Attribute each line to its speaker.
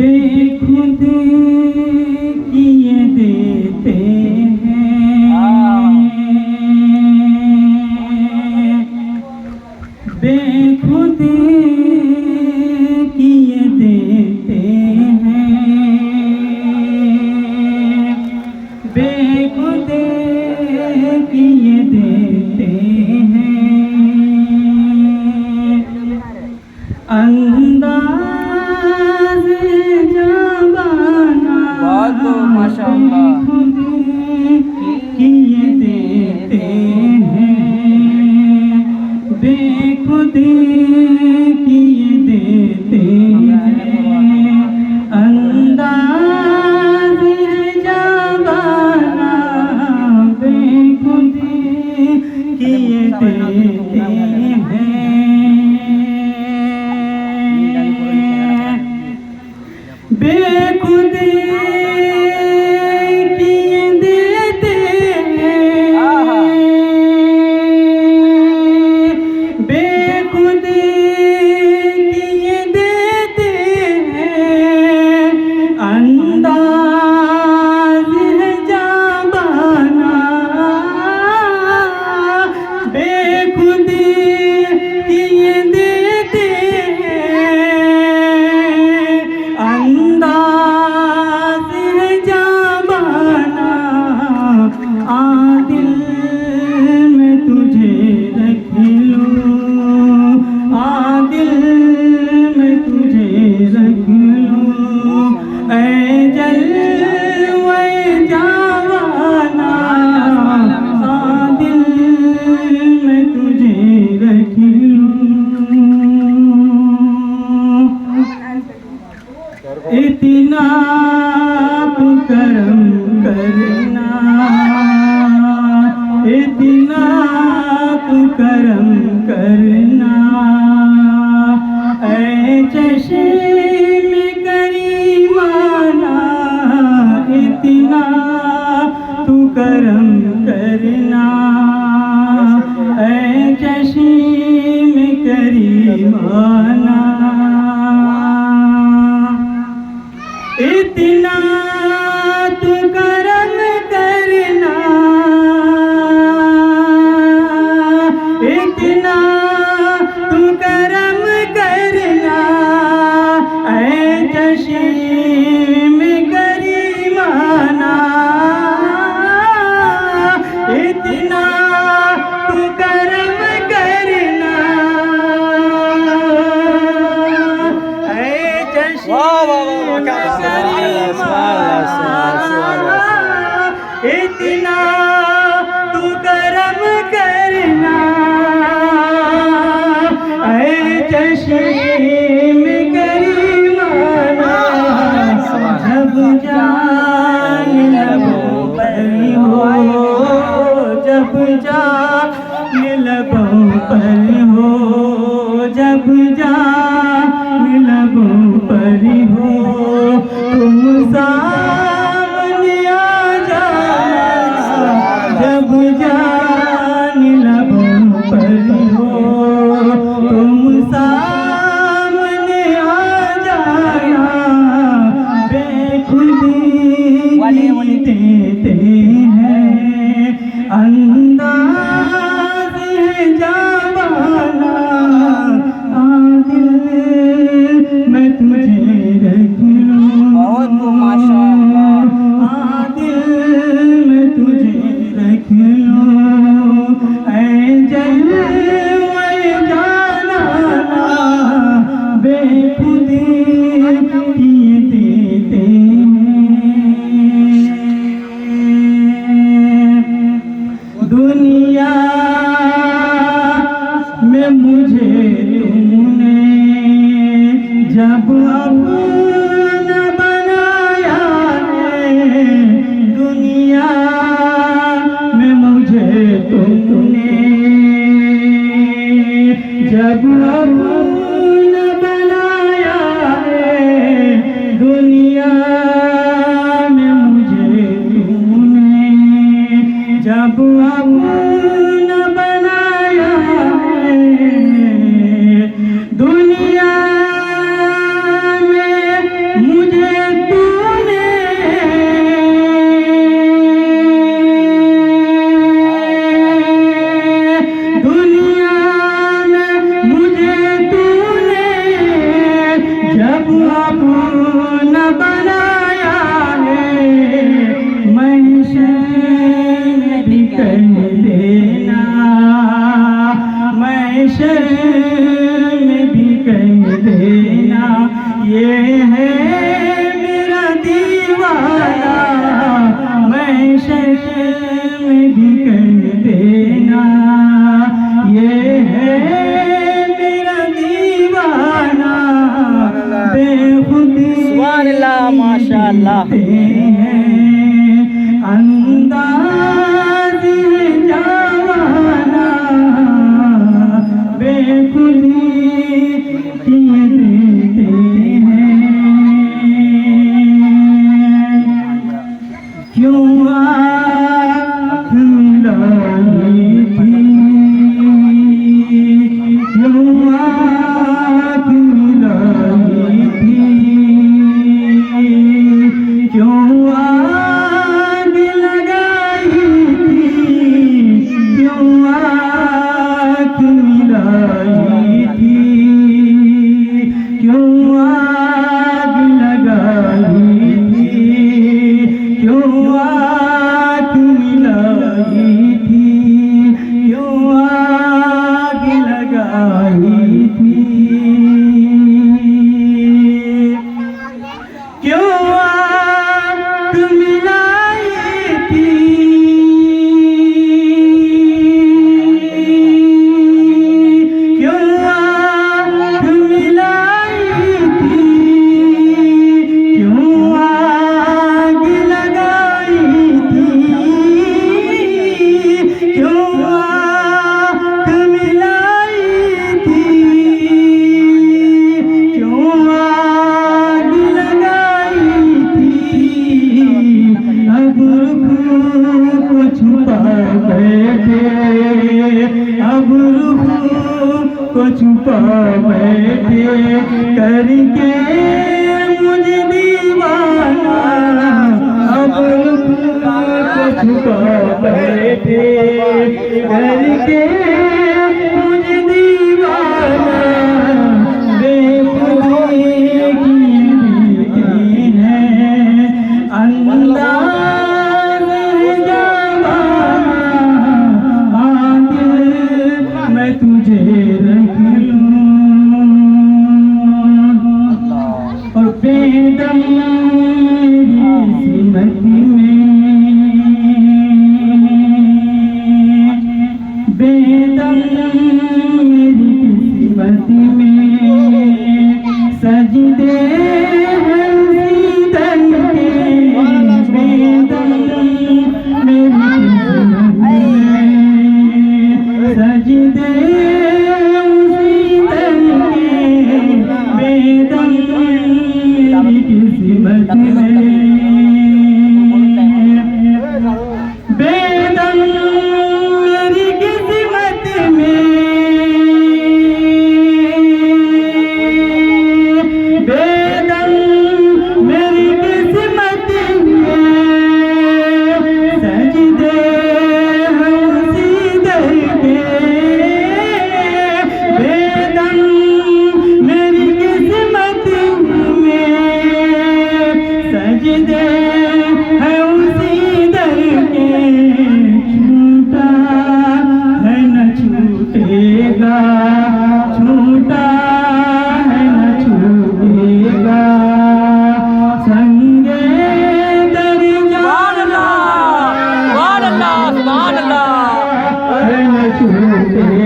Speaker 1: बेखुद किए देते हैं, बेखुद किए देते हैं, बेखुद किए देते हैं। अंदाज़ जबाना
Speaker 2: माशाअल्लाह
Speaker 1: खुद किए देते हैं, बेखुद किए देते हैं। अंदाज़ जबाना बेखुद किए देते हैं, बेखुद किए देते हैं, बेखुद किए देते हैं। अंदाज़ है जाबाना बेखुद किए देते हैं, अंदाज़ है जाबाना। आ दिल में तुझे रख लूं, आ दिल में तुझे रख लूं, ऐ जलवे जावाना। आ दिल में तुझे रख लूं, इतना तू करम करना, इतना तू करम करना, ऐ चश्मे करीमाना। इतना तू करम करना, ऐ चश्मे करीमाना। इतना तू करम करना, इतना तू करम करना, ऐ चश्मे करीमाना। इतना तू करम करना, ऐ चश्मे इतना तू करम करना, ऐ चश्मे करीमाना। जब जान लबों पर हो, जब जान लबों पर हो, जब जान लबों पर हो, तुम सा अपना बनाया है, महशर में भी कर देना, महशर में भी कर देना। ये है मेरा दीवाना, महशर में भी कर देना। ये है मेरा दीवाना, बेखुदी
Speaker 2: सुभान अल्लाह, माशाअल्लाह।
Speaker 1: अंदाज़ है जवाना, बेखुदी किए देते हैं। क्यों आँख मिलाई थी, क्यों आँख मिलाई थी, क्यों आग लगाई थी, क्यों आँख मिलाई थी, क्यों आग लगाई थी, क्यों आँख मिलाई थी, क्यों आग लगाई थी, क्यों आग मिलाई थी, क्यों आग मिलाई थी, क्यों आग लगाई थी, क्यों आग मिलाई थी, क्यों आग लगाई थी। अब रुख को छुपा बैठे, अब रुख को छुपा बैठे, करके मुझे दीवाना। अब रुख को छुपा बैठे, करके मुझे दीवाना। बेखुदी की है, अंदाज़ है जवाना, आगे मैं तुझे रख लूं। और बेदम मेरी किस्मत में, बेदम मेरी किस्मत में, सजदे हैं उसी दर के, बेदम मेरी किस्मत में, सजदे उसी दर के, बेदम मेरी किस्मत में, बेदम मेरी किस्मत में, बेदम मेरी किस्मत में, सजदे हैं उसी दर के, बेदम मेरी किस्मत में, सजदे हैं उसी दर के। छूटा है न छूटेगा, छूटा है न छूटेगा, संगे दर जाना
Speaker 2: सुभान अल्लाह, सुभान अल्लाह।
Speaker 1: है न छूटेगा।